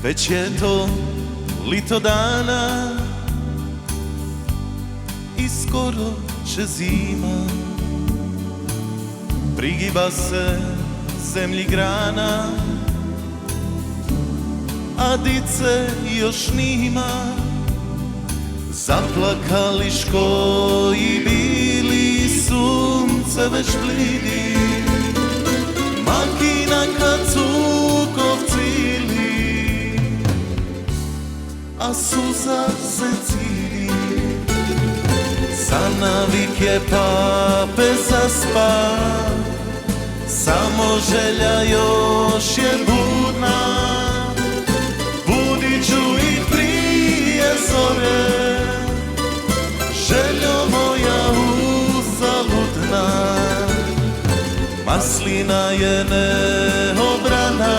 Već je to lito dana i skoro će zima. Prigiba se zemlji grana, a dice još nima. Zaplakali škoji bili, sunce već blidi, makina kad cukov cili, a suza se cili. Za navik je pape zaspa, samo želja još je budna. Budit ću ih prije zore, željo moja uzaludna. Maslina je neobrana,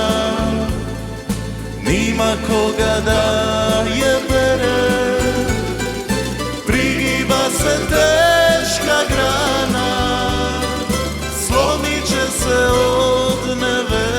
nima koga da je bere. Prigiba se teška grana, slomit će se od nevere.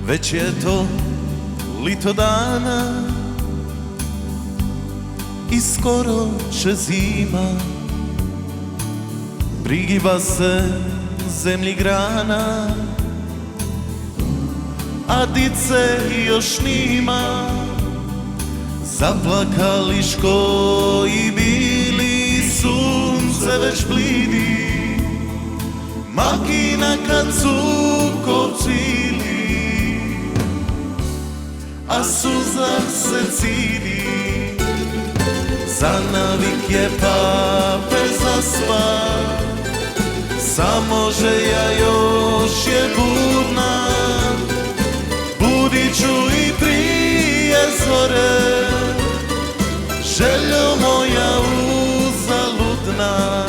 Već je to lito dana i skoro će zima. Prigiba se zemlji grana, a dice još nima. Zaplakali škoji bili, sunce već blidi, makina kad cukov cili, a suza se cili. Za navik je pape zaspa, samo želja još je budna. Budit ću i prije zore, željo moja uzaludna.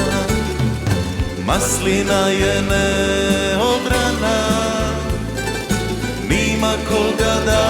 Maslina je neobrana, nima koga da